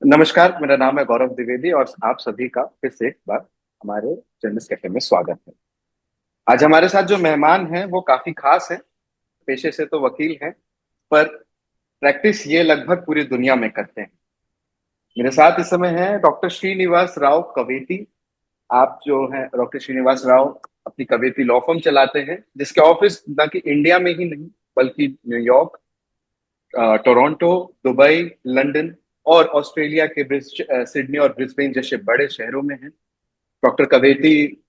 नमस्कार, मेरा नाम है गौरव द्विवेदी और आप सभी का फिर से एक बार हमारे जर्नलिस्ट कैफे में स्वागत है। आज हमारे साथ जो मेहमान हैं वो काफी खास हैं। पेशे से तो वकील हैं, पर प्रैक्टिस ये लगभग पूरी दुनिया में करते हैं। मेरे साथ इस समय हैं डॉक्टर श्रीनिवास राव कवेती। आप जो हैं डॉक्टर श्रीनिवास राव अपनी कवेती लॉ फर्म चलाते हैं, जिसके ऑफिस न कि इंडिया में ही नहीं बल्कि न्यूयॉर्क, टोरंटो, दुबई, लंदन और ऑस्ट्रेलिया के सिडनी और ब्रिस्बेन जैसे बड़े शहरों में हैं। डॉक्टर कवेती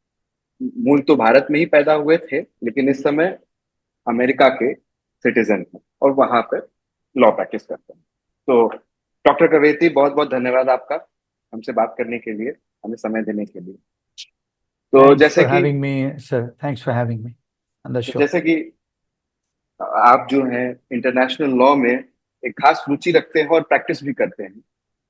मूल तो भारत में ही पैदा हुए थे, लेकिन इस समय अमेरिका के सिटीजन हैं और वहां पर लॉ प्रैक्टिस करते हैं। तो डॉक्टर कवेती, बहुत बहुत धन्यवाद आपका हमसे बात करने के लिए, हमें समय देने के लिए। तो Thanks जैसे for कि having me, sir. Thanks for having me on the तो show. जैसे कि आप जो हैं इंटरनेशनल लॉ में एक खास रुचि रखते हैं और प्रैक्टिस भी करते हैं।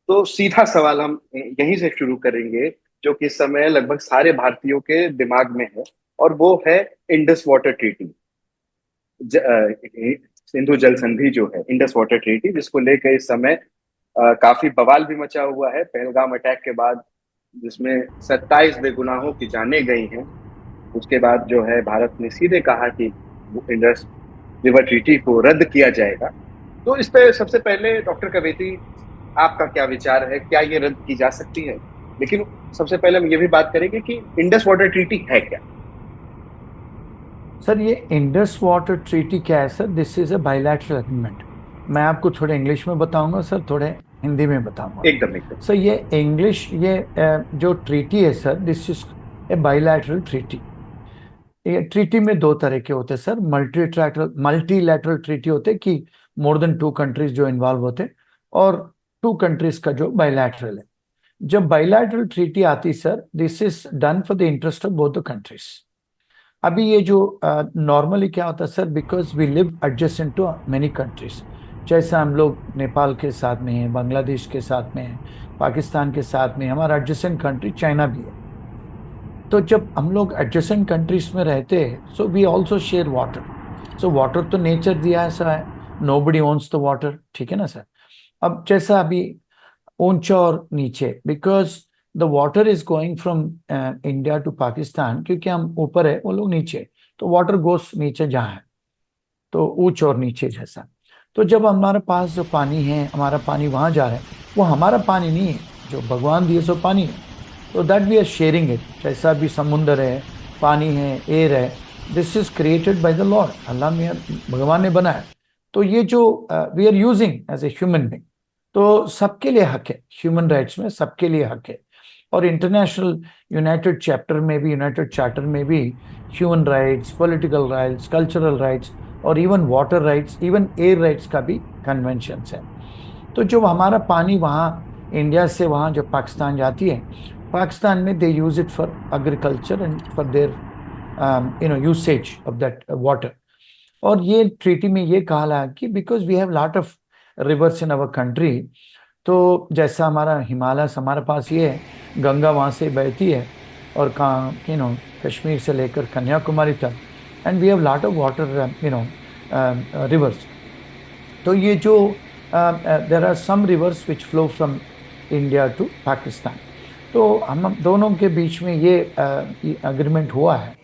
तो सीधा सवाल हम यहीं से शुरू करेंगे, जो कि इस समय लगभग सारे भारतीयों के दिमाग में है, और वो है इंडस वाटर ट्रीटी। सिंधु जल संधि जो है, इंडस वाटर ट्रीटी, जिसको लेकर इस समय काफी बवाल भी मचा हुआ है पहलगाम अटैक के बाद, जिसमें 27 बेगुनाहों की जानें गई हैं। उसके बाद जो है भारत ने सीधे कहा कि वो इंडस रिवर ट्रीटी को रद्द किया जाएगा। तो इस पे सबसे पहले डॉक्टर कवेती, आपका क्या विचार है, क्या ये रद्द की जा सकती है? लेकिन सबसे पहले हम ये भी बात करेंगे कि इंडस वाटर ट्रीटी है क्या। सर, ये इंडस वाटर ट्रीटी क्या है sir? This is a bilateral agreement. मैं आपको थोड़े इंग्लिश में बताऊंगा सर, थोड़े हिंदी में बताऊंगा। एकदम एकदम। सर, ये इंग्लिश, ये जो ट्रीटी है sir, this is a bilateral treaty. ये ट्रीटी में दो तरह के होते हैं सर। मल्टीलैटरल ट्रीटी होते हैं कि मोर देन टू कंट्रीज जो इन्वॉल्व होते हैं, और टू कंट्रीज का जो बायलैटरल है। जब बायलैटरल ट्रीटी आती sir, this is done for the interest of both the countries. अभी ये जो नॉर्मली क्या होता है sir, because we live adjacent to many countries. जैसे हम लोग नेपाल के साथ में हैं, बांग्लादेश के साथ में हैं, पाकिस्तान के साथ में, हमारा एडजेसेंट कंट्री चाइना भी है। तो जब हम लोग एडजेसेंट कंट्रीज में रहते हैं, so we also share water. So water तो नेचर दिया ऐसा है, nobody owns the water, ठीक है ना सर? अब जैसा अभी ऊंचा और नीचे, because the water is going from India to Pakistan, क्योंकि हम ऊपर है, वो लोग नीचे। तो वाटर गोस नीचे जहाँ है, तो ऊंच और नीचे जैसा। तो जब हमारे पास जो पानी है, हमारा पानी वहां जा रहा है, वो हमारा पानी नहीं है, जो भगवान दिए सो पानी है। तो that we are sharing it. जैसा भी समुंदर है, पानी है, एयर है, this is created by the lord, Allah मियां, भगवान ने बनाया। तो ये जो we are using as a human being, तो सबके लिए हक है, ह्यूमन राइट्स में सबके लिए हक है। और इंटरनेशनल यूनाइटेड चैप्टर में भी, यूनाइटेड चार्टर में भी human rights, political rights, cultural rights, और even water rights, even air rights का भी कन्वेंशन है। तो जो हमारा पानी वहाँ इंडिया से वहाँ जब पाकिस्तान जाती है, पाकिस्तान में they use it for agriculture and for their usage of that water. और ये ट्रीटी में ये कहा कि because we have lot of rivers in our country, तो जैसा हमारा हिमालय हमारे पास ये है, गंगा वहाँ से बहती है, और कहाँ कश्मीर से लेकर कन्याकुमारी तक, and we have lot of water rivers. तो ये जो there are some rivers which flow from India to Pakistan. तो हम दोनों के बीच में ये अग्रीमेंट हुआ है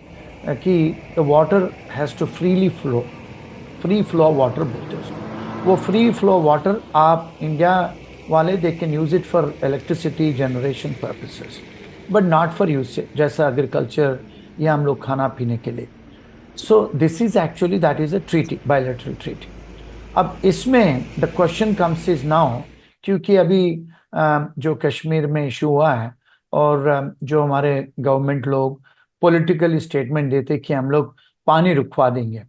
कि the water has to freely flow. Free flow water बोलते हैं उसको। वो फ्री फ्लो वाटर आप इंडिया वाले, they can use it for electricity generation purposes, but not for use जैसा एग्रीकल्चर या हम लोग खाना पीने के लिए। So this is actually, that is a treaty, bilateral treaty. अब इसमें the question comes is now, क्योंकि अभी जो कश्मीर में इशू हुआ है, और जो हमारे गवर्नमेंट लोग पॉलिटिकल स्टेटमेंट देते कि हम लोग पानी रुकवा देंगे।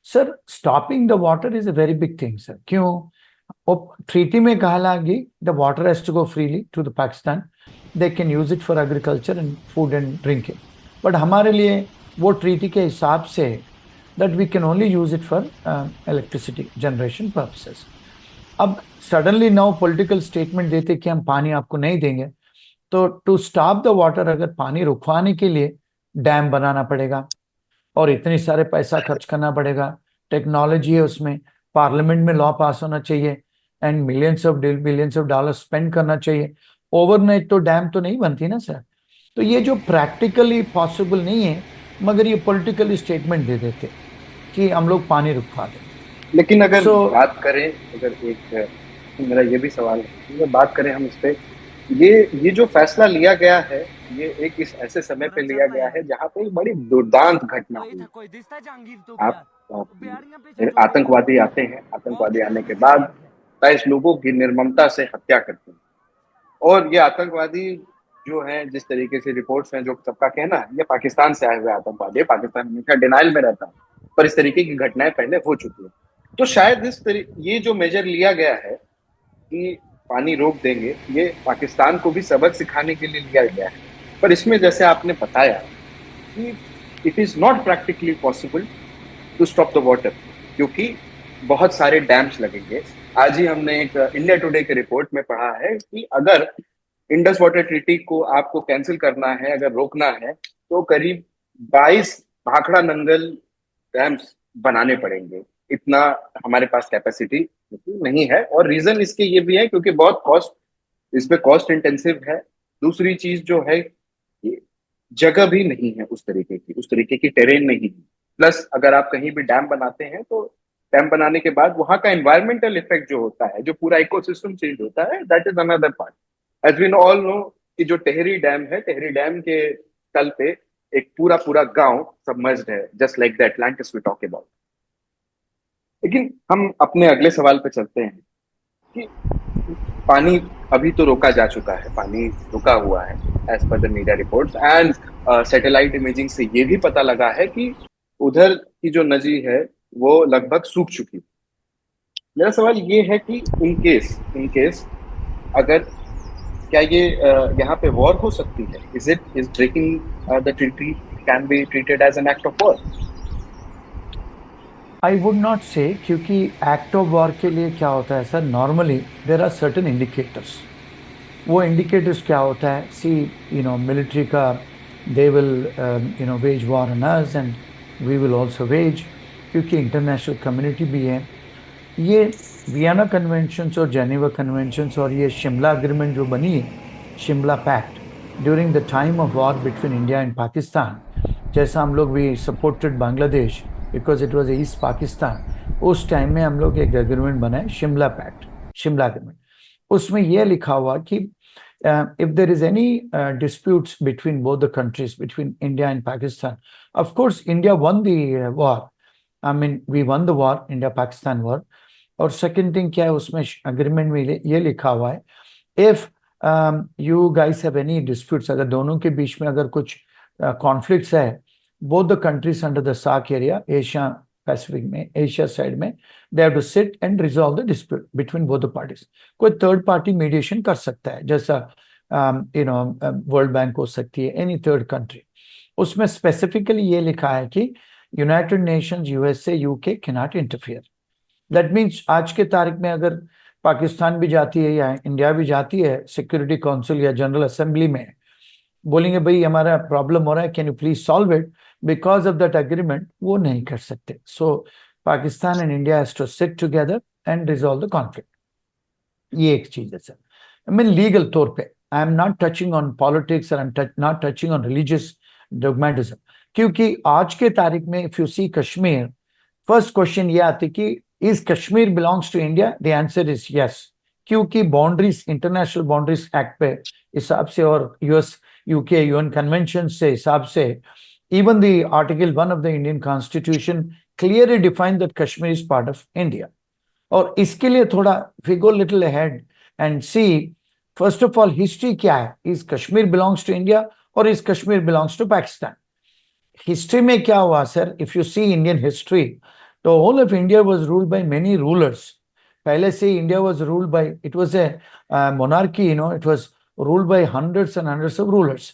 Sir, stopping the water is a very big thing sir. क्यों? वो ट्रीटी में कहा लगा कि the water has to go freely to the Pakistan, they can use it for agriculture and food and drinking. But हमारे लिए वो ट्रीटी के हिसाब से that we can only use it for electricity generation purposes. अब सडनली नाउ पॉलिटिकल स्टेटमेंट देते कि हम पानी आपको नहीं देंगे, तो टू स्टॉप द वाटर, अगर पानी रुकवाने के लिए डैम बनाना पड़ेगा, और इतनी सारे पैसा खर्च करना पड़ेगा, टेक्नोलॉजी है उसमें, पार्लियामेंट में लॉ पास होना चाहिए, and millions of dollar spend करना चाहिए। ओवरनाइट तो डैम तो नहीं बनती ना सर। तो ये जो प्रैक्टिकली पॉसिबल नहीं है, मगर ये पॉलिटिकली स्टेटमेंट दे देते कि हम लोग पानी रुकवा दें। लेकिन अगर सो बात करें, अगर एक मेरा ये भी सवाल है, अगर बात करें हम इस पे, ये ये जो फैसला लिया गया है, ये एक इस ऐसे समय पे लिया गया है जहां पे एक बड़ी दुर्दांत घटना हुई। आप आतंकवादी आते हैं, आतंकवादी आने के बाद 22 लोगों की निर्ममता से हत्या करते हैं। और ये आतंकवादी जो हैं, जिस तरीके से रिपोर्ट्स हैं, जो सबका कहना है ये पाकिस्तान से आए हुए आतंकवादी है, पाकिस्तान हमेशा डिनाइल में रहता है, पर इस तरीके की घटनाएं पहले हो चुकी है। तो शायद ये जो मेजर लिया गया है कि पानी रोक देंगे, ये पाकिस्तान को भी सबक सिखाने के लिए लिया गया है। पर इसमें जैसे आपने बताया कि it is not practically possible to stop the water, क्योंकि बहुत सारे डैम्स लगेंगे। आज ही हमने एक इंडिया टुडे के रिपोर्ट में पढ़ा है कि अगर इंडस वाटर ट्रीटी को आपको कैंसिल करना है, अगर रोकना है, तो करीब 22 भाखड़ा नंगल डैम्स बनाने पड़ेंगे। इतना हमारे पास कैपेसिटी नहीं है। और रीजन इसके ये भी है क्योंकि बहुत कॉस्ट, इसमें कॉस्ट इंटेंसिव है। दूसरी चीज जो है, ये जगह भी नहीं है उस तरीके की टेरेन नहीं है। प्लस अगर आप कहीं भी डैम बनाते हैं तो डैम बनाने के बाद वहां का एनवायरमेंटल इफेक्ट जो होता है, जो पूरा इकोसिस्टम चेंज होता है, that is another part. As we all know कि जो टेहरी डैम है, टेहरी डैम के तल पे एक पूरा पूरा गांव सबमर्ज्ड है, just like the Atlantis we talk about. लेकिन हम अपने अगले सवाल पे चलते हैं कि पानी अभी तो रोका जा चुका है, पानी रुका हुआ है as per the media reports and satellite imaging से ये भी पता लगा है कि उधर की जो नदी है वो लगभग सूख चुकी है। मेरा सवाल ये है कि इन केस अगर, क्या ये यहाँ पे वॉर हो सकती है? Is breaking the treaty can be treated as an act of war? I would not say, क्योंकि एक्ट ऑफ वॉर के लिए क्या होता है sir, normally there are certain indicators. वो इंडिकेटर्स क्या होता है, सी मिलिट्री का, they will wage war on us and we will also wage, क्योंकि इंटरनेशनल कम्युनिटी भी है। ये वियना कन्वेंशंस और जेनेवा कन्वेंशंस और ये शिमला एग्रीमेंट जो बनी है, Shimla pact, during the time of war between India and Pakistan, जैसा हम लोग भी supported Bangladesh because it was East Pakistan, उस टाइम में हम लोग एक एग्रीमेंट बनाए, शिमला पैक्ट, शिमला एग्रीमेंट। उसमें यह लिखा हुआ कि if there is any disputes between both the countries, between India and Pakistan, of course India won the war. I mean, we won the war, India-Pakistan war. और सेकंड थिंग क्या है उसमें agreement में ये लिखा हुआ है, if you guys have any disputes, अगर दोनों के बीच में अगर कुछ कॉन्फ्लिक्ट्स है, both the countries under the SAARC area, Asia Pacific में, एशिया साइड में, they have to sit and resolve the dispute between both the parties. कोई थर्ड पार्टी मीडिएशन कर सकता है, जैसा वर्ल्ड बैंक हो सकती है, एनी थर्ड कंट्री। उसमें स्पेसिफिकली ये लिखा है कि United Nations, USA, UK can not interfere. That means आज के तारीख में अगर पाकिस्तान भी जाती है या इंडिया भी जाती है सिक्योरिटी काउंसिल या जनरल असेंबली में, बोलेंगे भाई हमारा प्रॉब्लम हो रहा है, can you please solve it, because of that agreement, वो नहीं कर सकते। So Pakistan and India has to sit together and resolve the conflict. ये एक चीज है सर। आई मीन लीगल तौर पे I am not touching on politics और I am not touching on religious dogmatism, क्योंकि आज के तारीख में if you see Kashmir, first question ये आती कि is Kashmir belongs to India, the answer is yes, क्योंकि बाउंड्रीज, इंटरनेशनल बाउंड्रीज एक्ट पे हिसाब से और यूएस यूके यूएन कन्वेंशन से हिसाब से, even the article 1 of the Indian Constitution clearly defined that Kashmir is part of India. और इसके लिए थोड़ा we go little ahead and see first of all history क्या है, is Kashmir belongs to India or is Kashmir belongs to Pakistan? History में क्या हुआ sir, if you see Indian history, तो whole of India was ruled by many rulers. पहले से India was ruled by, it was a monarchy, it was ruled by hundreds and hundreds of rulers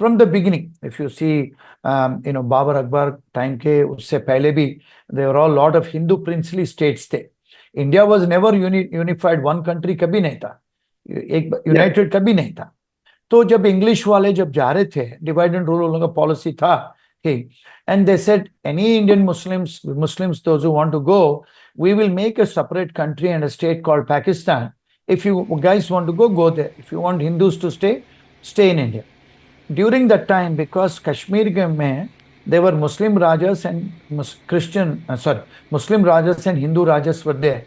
from the beginning. If you see Babur Akbar time के, उससे पहले भी there were all lot of Hindu princely states थे। India was never unified, one country कभी नहीं था, एक United कभी नहीं था। तो जब इंग्लिश वाले जब जा रहे थे, डिवाइड एंड रूल का पॉलिसी था Okay. And they said, any Indian Muslims, those who want to go, we will make a separate country and a state called Pakistan. If you guys want to go, go there. If you want Hindus to stay, stay in India. During that time, because Kashmir mein, there were Muslim Rajas and Muslim Rajas and Hindu Rajas were there.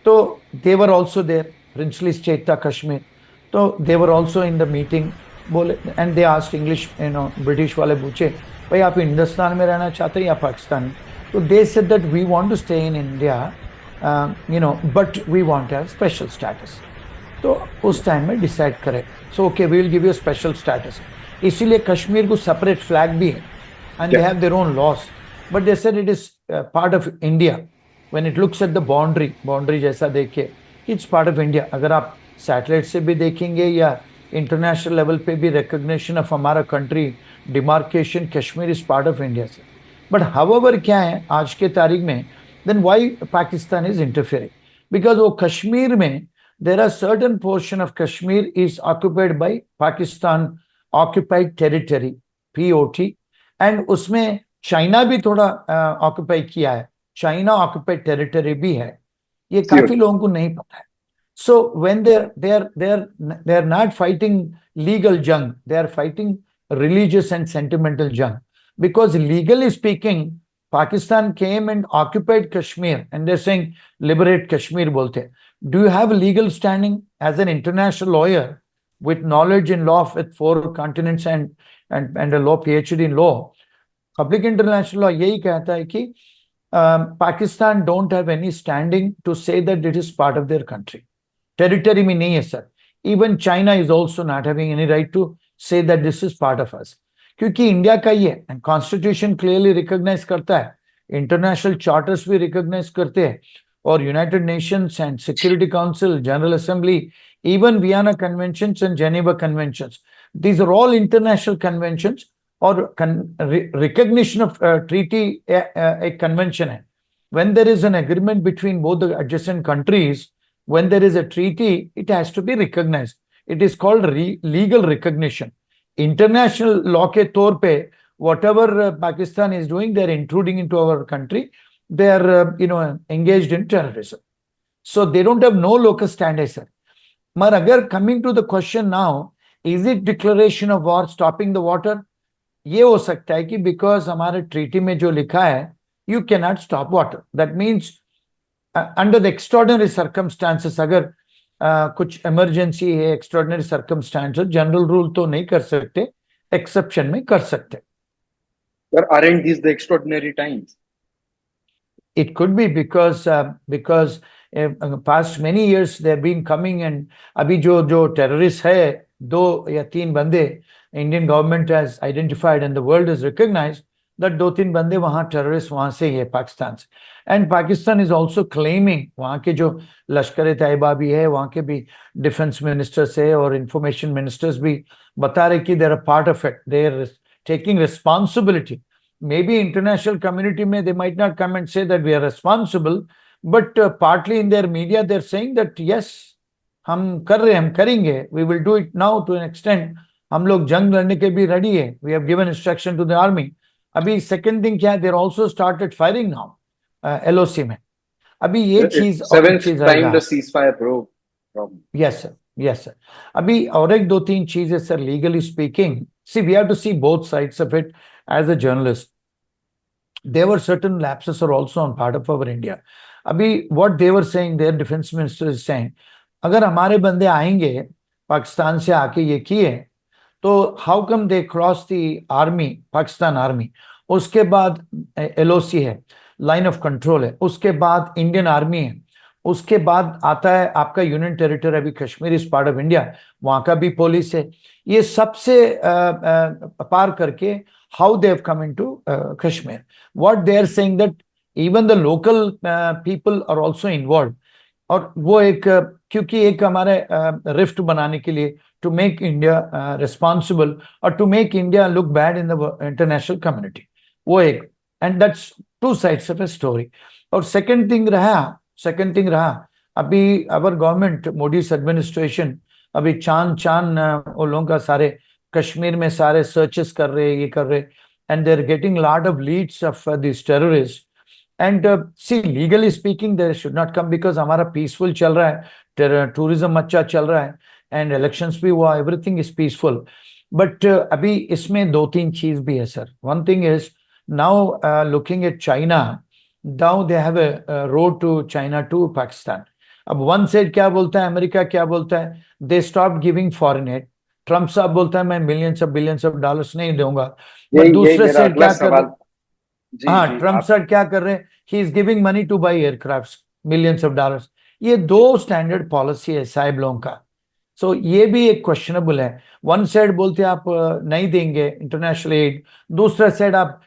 So they were also there, princely state था Kashmir. So they were also in the meeting. बोले, and they asked English, British वाले पूछे, भाई आप हिंदुस्तान में रहना चाहते हैं या पाकिस्तान में? So they said that we want to stay in India, but we want to have special status. तो उस टाइम में डिसाइड करें, so okay we will give you special status. इसीलिए कश्मीर को सेपरेट फ्लैग भी है, and they have their own laws, but they said it is part of India. When it looks at the boundary जैसा देखिए, it's part of India. अगर आप satellite से भी देखेंगे या इंटरनेशनल लेवल पे भी रिकॉग्निशन ऑफ हमारा country, demarcation, Kashmir is part of India से. बट हाउएवर क्या है आज के तारीख में, then why Pakistan is interfering? Because वो कश्मीर में there are certain portion of Kashmir is occupied by Pakistan occupied territory, POT, and उसमें चाइना भी थोड़ा ऑक्यूपाई किया है, चाइना ऑक्यूपाइड टेरिटरी भी है. ये काफी लोगों को नहीं पता है. So when they are not fighting legal jung, they are fighting religious and sentimental jung, because legally speaking Pakistan came and occupied Kashmir and they're saying liberate Kashmir बोलते हैं. Do you have a legal standing as an international lawyer with knowledge in law with 4 continents and a law PhD in law? Public international law यही कहता है कि Pakistan don't have any standing to say that it is part of their country. Territory में नहीं है sir. Even China is also not having any right to say that this is part of us. क्योंकि India का ही है, and constitution clearly recognise करता है, international charters भी recognise करते हैं, और United Nations and Security Council, General Assembly, even Vienna conventions and Geneva conventions, these are all international conventions. और रिकॉग्निशन ऑफ ट्रीटी एक कन्वेंशन है. When there is an agreement between both the adjacent countries, when there is a treaty, it has to be recognised. It is called legal recognition. International law के तौर पे whatever Pakistan is doing, they are intruding into our country, they are engaged in terrorism, so they don't have no locus standi, sir. But agar coming to the question now, is it declaration of war, stopping the water? ये हो सकता है कि because हमारे treaty में जो लिखा है, you cannot stop water, that means under the extraordinary circumstances, अगर कुछ इमरजेंसी है, एक्स्ट्राऑर्डिनरी सर्कमस्टांसेस, जनरल रूल तो नहीं कर सकते, एक्सेप्शन में कर सकते. But aren't these the extraordinary times? It could be because past many years they have been coming, and अभी जो terrorists है, 2 या 3 बंदे Indian government has identified and the world has recognized that 2-3 बंदे वहां टेररिस्ट वहां से ही है, पाकिस्तान से. And Pakistan is also claiming, वहां के जो लश्कर तैयबा भी है, वहां के भी डिफेंस मिनिस्टर्स है और इंफॉर्मेशन मिनिस्टर्स भी बता रहे कि there are part of it, they are taking responsibility. Maybe international community में they might not come and say that we are responsible, but partly in their media they are saying that yes हम कर रहे हैं, हम करेंगे, we will do it now to an extent. हम लोग जंग लड़ने के भी रेडी है, we have given instruction to the army. अभी सेकंड थिंग क्या है, देर also started firing now LOC में. अभी ये चीज यस सर, यस सर. अभी और एक 2-3 चीजें sir, legally speaking, see we have to see both sides of it as a journalist. There were certain lapses are also on part of our India. अभी what they were saying, their defence minister is saying, अगर हमारे बंदे आएंगे पाकिस्तान से आके ये किए, तो how come they cross the army, Pakistan army, उसके बाद एलओसी है, लाइन ऑफ कंट्रोल है, उसके बाद इंडियन आर्मी है, उसके बाद आता है आपका यूनियन टेरिटरी, अभी Kashmir is part of India, वहां का भी पुलिस है. ये सबसे पार करके how they have come into Kashmir. What they are saying that even the local people are also involve. और वो एक क्योंकि एक हमारे रिफ्ट बनाने के लिए, to make India responsible or to make India look bad in the international community, वो एक, and that's two sides of a story. और second thing रहा अभी our government, Modi's administration अभी चांद वो लोगों का सारे कश्मीर में सारे सर्चेस कर रहे, ये कर रहे, and they're getting a lot of leads of these terrorists. And see, legally speaking, they should not come because हमारा peaceful चल रहा है, tourism अच्छा चल रहा है, and elections भी हुआ, everything is peaceful. But अभी इसमें दो तीन चीज भी है sir. One thing is now looking at China, now they have a road to China to Pakistan. अब वन साइड क्या बोलता है अमेरिका, क्या बोलता है, they stop giving foreign add. Trump साहब बोलता है मैं millions of billions of dollars नहीं दूंगा. बट यही यही दूसरे मेरा साइड अगला क्या कर रहे, सवाल। जी हाँ जी ट्रम्प आप। साहब क्या कर रहे हैं, he is giving money two by aircraft, millions of dollars. ये जी दो स्टैंडर्ड पॉलिसी है साहिब लोगों का. सो ये भी एक क्वेश्चनबल है. वन साइड बोलते हैं आप नहीं देंगे इंटरनेशनल एड, दूसरा साइड आप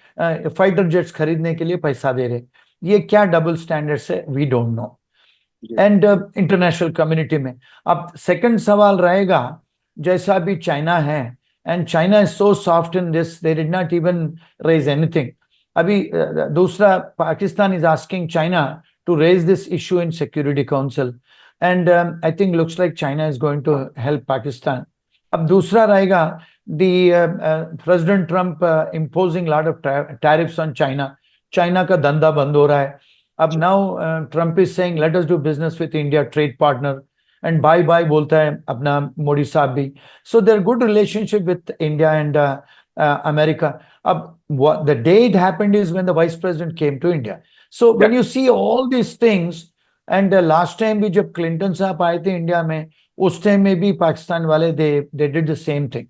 फाइटर जेट्स खरीदने के लिए पैसा दे रहे. ये क्या डबल स्टैंडर्ड्स है, वी डोंट नो. जी एंड इंटरनेशनल कम्युनिटी में अब सेकंड सवाल रहेगा, जैसा भी चाइना है, and China is so soft in this, they did not even raise anything. अभी दूसरा, Pakistan is asking China to raise this issue in Security Council, and I think looks like China is going to help Pakistan. अब दूसरा रहेगा the president Trump imposing lot of tariffs on China. China का धंधा बंद हो रहा है. अब जी now Trump is saying let us do business with India, trade partner, and bye bye बोलता है अपना मोदी साहब भी. So there good relationship with India and America. अब the day it happened is when the vice president came to India. So या when you see all these things, and last time भी जब Clinton साहब आए थे India में, उस time में भी पाकिस्तान वाले they did the same thing.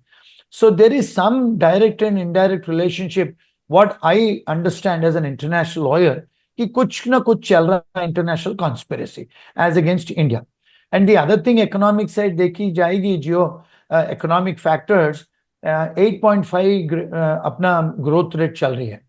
So there is some direct and indirect relationship. What I understand as an international lawyer, कि कुछ ना कुछ चल रहा है international conspiracy as against India. And the other thing economic side देखी जाएगी, जियो economic factors 8.5 अपना ग्रोथ रेट चल रही है,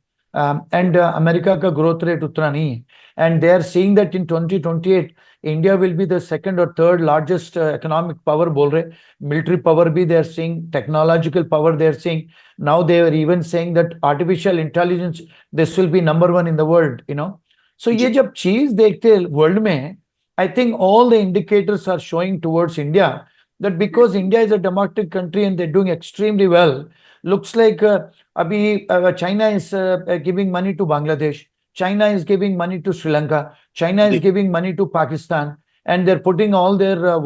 एंड अमेरिका का ग्रोथ रेट उतना नहीं है. And they are seeing that in 2028 India will be the second और थर्ड लार्जेस्ट इकोनॉमिक पावर बोल रहे. मिलिट्री पावर भी they are seeing, technological power they are seeing. Now they are even saying that artificial intelligence, this will be number one in the world, you know. So ये जी जब चीज देखते world में, I think all the indicators are showing towards India, that because India is a democratic country and they're doing extremely well. Looks like abhi China is giving money to Bangladesh, China is giving money to Sri Lanka, China is जी giving money to Pakistan, and they're putting all their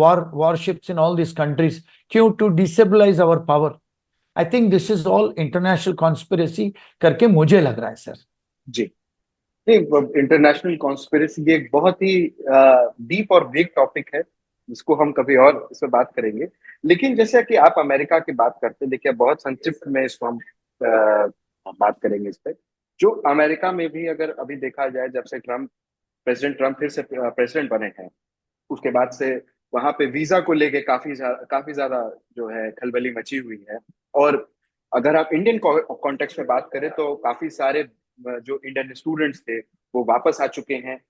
warships in all these countries to destabilize our power. I think this is all international conspiracy करके मुझे लग रहा है sir. जी नहीं, international conspiracy ये एक बहुत ही डीप और वेग टॉपिक है जिसको हम कभी और इस पे बात करेंगे। लेकिन जैसे कि आप अमेरिका की बात करते हैं, देखिए बहुत संक्षिप्त में इसको हम बात करेंगे इस पे। जो अमेरिका में भी अगर अभी देखा जाए, जब से प्रेसिडेंट ट्रम्प फिर से प्रेसिडेंट बने हैं, उसके बाद से वहां पे वीजा को लेके काफी ज्यादा जो है खलबली मची हुई है। और अगर आप इंडियन कॉन्टेक्स्ट में बात करें तो काफी सारे जो इंडियन स्टूडेंट्स थे वो वापस आ चुके हैं,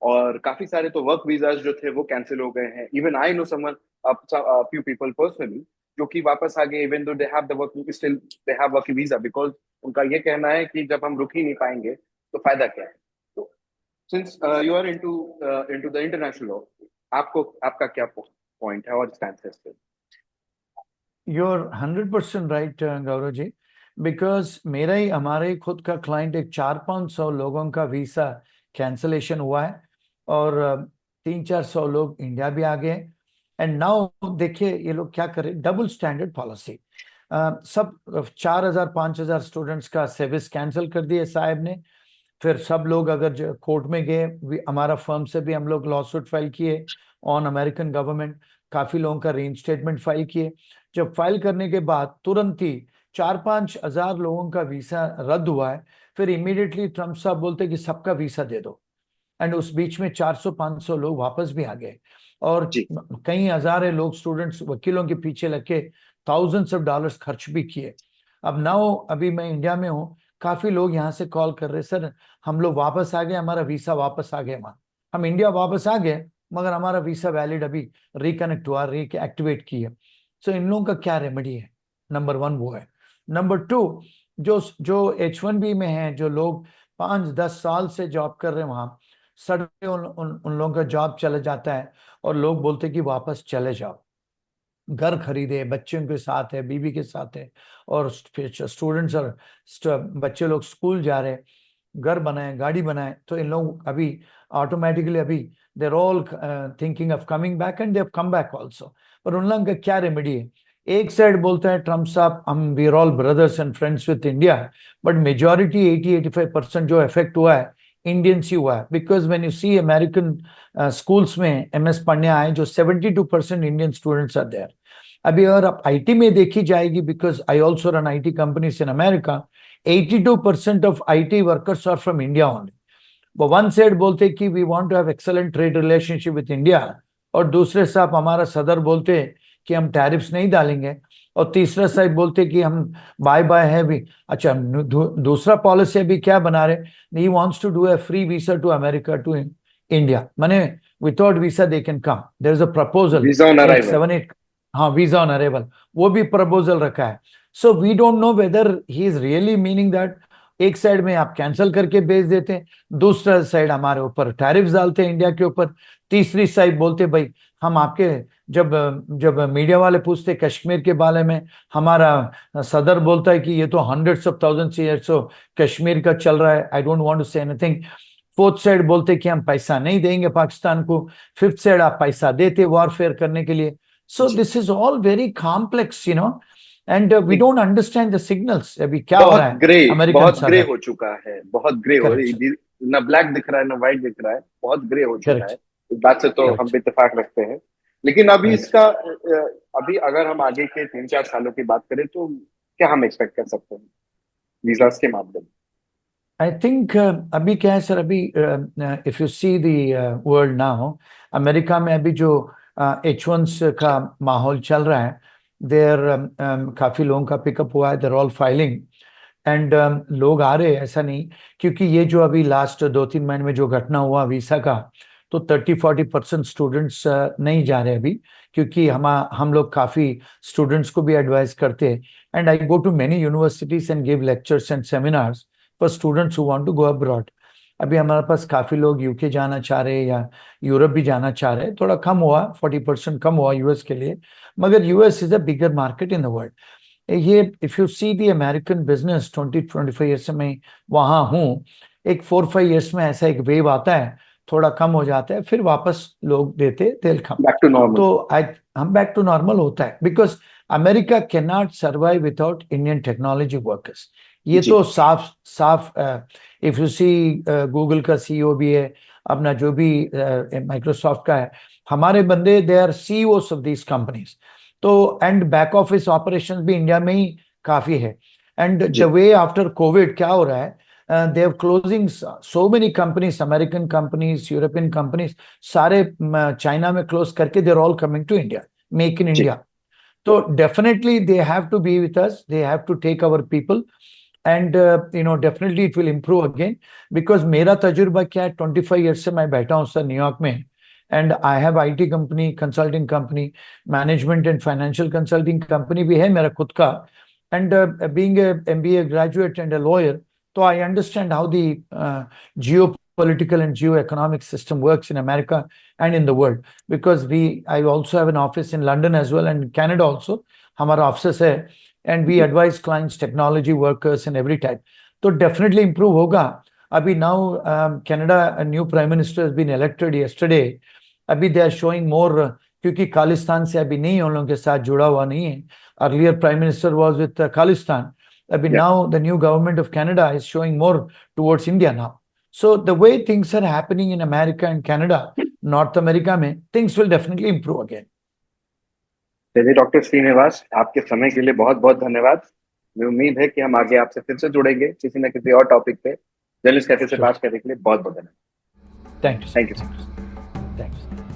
और काफी सारे तो वर्क वीजाज जो थे वो कैंसिल हो गए हैं। Even I know someone, few people personally, जो कि वापस आ गए even though they have the work, still they have work visa, because उनका ये कहना है कि जब हम रुक ही नहीं पाएंगे तो फायदा क्या है। तो since you are into the international law, आपको आपका क्या पॉइंट है और स्टैंड है इस पे? You're 100% right, Gaurav ji. Because मेरा ही, हमारे ही खुद का क्लाइंट, एक 400-500 लोगों का वीसा कैंसलेशन हुआ है, और 300-400 लोग इंडिया भी आ गए. एंड नाउ देखिए ये लोग क्या करें, डबल स्टैंडर्ड पॉलिसी. सब 4,000-5,000 स्टूडेंट्स का सर्विस कैंसिल कर दिए साहब ने. फिर सब लोग अगर कोर्ट में गए, हमारा फर्म से भी हम लोग लॉ सूट फाइल किए ऑन अमेरिकन गवर्नमेंट, काफी लोगों का रीइंस्टेटमेंट फाइल किए. जब फाइल करने के बाद तुरंत ही 4-5 हजार लोगों का वीसा रद्द हुआ है. फिर इमीडिएटली ट्रम्प साहब बोलते कि सबका वीसा दे दो, एंड उस बीच में 400-500 लोग वापस भी आ गए, और जी कई हजारे लोग स्टूडेंट्स वकीलों के पीछे लग के थाउजेंड्स ऑफ डॉलर्स खर्च भी किए. अब नाउ अभी मैं इंडिया में हूँ, काफी लोग यहाँ से कॉल कर रहे, सर हम लोग वापस आ गए, हमारा वीसा वापस आ गया, वहां हम इंडिया वापस आ गए, मगर हमारा वीसा वैलिड अभी रिकनेक्ट हुआ, रीएक्टिवेट किया. सो इन लोगों का क्या रेमेडी है? नंबर वन वो है. नंबर टू, जो जो H1B में है, जो लोग 5-10 साल से जॉब कर रहे हैं वहां, सडनली उन लोगों का जॉब चला जाता है और लोग बोलते कि वापस चले जाओ. घर खरीदे, बच्चों के साथ है, बीवी के साथ है, और स्टूडेंट्स और बच्चे लोग स्कूल जा रहे हैं, घर बनाए, गाड़ी बनाए, तो इन लोग अभी ऑटोमेटिकली अभी there all thinking of coming back and they have come back also. पर उन लोगों का क्या रेमेडी है? एक साइड बोलते हैं ट्रम्प साहब हम we are all brothers and friends with India, but majority 80-85% जो इफेक्ट हुआ है इंडियंस ही हुआ है। Because when you see American schools में एमएस पढ़ने आए जो 72% इंडियन स्टूडेंट्स आर देयर। अभी अगर आप आईटी में देखी जाएगी, because I also run IT companies in America, 82% of IT workers are from India only. वो वन साइड बोलते कि we want to have excellent trade relationship with India, और दूसरे साहब हमारा सदर बोलते कि हम टैरिफ्स नहीं डालेंगे, और तीसरा साहब बोलते कि हम बाय बाय है भी। अच्छा, दूसरा पॉलिसी अभी क्या बना रहे, he wants to do a free visa to America to India, माने without visa they can come. There is a proposal, visa on एक अराइवल। 7-8, हाँ, वीजा ऑन अरेबल, वो भी प्रपोजल रखा है। So we don't know whether he is really meaning that एक side में आप कैंसिल करके भेज देते हैं, दूसरा साइड हमारे ऊपर टैरिफ्स डालते हैं इंडिया के ऊपर, तीसरी साइड बोलते भाई हम आपके, जब जब मीडिया वाले पूछते कश्मीर के बारे में, हमारा सदर बोलता है कि ये तो hundreds of thousands years of Kashmir का चल रहा है, I don't want to say anything. Fourth side बोलते कि हम पैसा नहीं देंगे पाकिस्तान को, फिफ्थ साइड आप पैसा देते वॉरफेयर करने के लिए। सो जी। This is all very complex, and we एक डोंट अंडरस्टैंड द सिग्नल्स अभी क्या हो बहुत रहा है ग्रे, अमेरिकन बहुत ग्रे सदर। हो चुका है, बहुत ग्रे हो करेक्ट रही, सर, ना ब्लैक दिख रहा है ना व्हाइट दिख रहा है, बहुत ग्रे हो चुका है। करेक्ट, इस बात से तो हम करेक्ट, भी इत्तेफाक रखते हैं। लेकिन अभी राइट। इसका अभी अगर हम आगे के 3-4 सालों की बात करें तो क्या हम एक्सपेक्ट कर सकते हैं वीजास के मामले में? आई थिंक अभी क्या है सर, अभी if you see the world now, America में अभी जो H1 का माहौल चल रहा है, देर काफी लोगों का पिकअप हुआ है, देर ऑल फाइलिंग, एंड लोग आ रहे हैं, ऐसा नहीं। क्योंकि ये जो अभी लास्ट 2-3 महीने में जो घटना हुआ वीसा का, तो 30-40% स्टूडेंट्स नहीं जा रहे अभी, क्योंकि हम लोग काफी स्टूडेंट्स को भी एडवाइस करते हैं, and I go to many universities and give lectures and seminars for students who want to go abroad. अभी हमारे पास काफी लोग यूके जाना चाह रहे हैं या यूरोप भी जाना चाह रहे हैं, थोड़ा कम हुआ, 40% कम हुआ यूएस के लिए, मगर US is a bigger market in the world. ये if you see the American business 20-25 year से मैं वहां हूँ, एक 4-5 ईयर्स में ऐसा एक वेव आता है, थोड़ा कम हो जाता है, फिर वापस लोग देते तेल कम। Back to normal. तो आई हम बैक टू नॉर्मल होता है, because America can not survive without Indian technology workers. ये जी। तो साफ साफ, इफ यू सी गूगल का सीईओ भी है, अपना जो भी माइक्रोसॉफ्ट का है, हमारे बंदे they are CEOs of these companies. तो एंड बैक ऑफिस ऑपरेशंस भी इंडिया में ही काफी है। एंड द जी। वे आफ्टर कोविड क्या हो रहा है, they are closing so many companies, American companies, European companies, सारे चाइना में क्लोज करके they're all coming to India, make in जी। इंडिया। तो definitely they have to be with us, they have to take our people, and definitely it will improve again. Because मेरा तजुर्बा क्या है, 25 years से मैं बैठा हूँ सर न्यूयॉर्क में, and I have IT company, consulting company, management and financial consulting company भी है मेरा खुद का, and being a MBA graduate and a lawyer, तो I understand how the geo political and geo-economic system works in America and in the world, because I also have an office in London as well and Canada also, हमारा office है, and we जी। advise clients, technology workers and every type. तो definitely improve होगा। अभी now Canada, a new prime minister has been elected yesterday, अभी they are showing more, क्योंकि खालिस्तान से अभी नहीं, उन लोगों के साथ जुड़ा हुआ नहीं है। Earlier prime minister was with Khalistan, अभी या now the new government of Canada is showing more towards India now. So the way things are happening in America and Canada, North America में, things will definitely improve again. चलिए doctor Srinivas, आपके समय के लिए बहुत बहुत धन्यवाद। मैं उम्मीद है कि हम आगे आपसे फिर से जुड़ेंगे किसी न किसी और टॉपिक पे। जर्नलिस्ट कैफे से Sure. बात करने के लिए बहुत बहुत धन्यवाद। Thank you, sir. Thank you. Thank you. Thanks.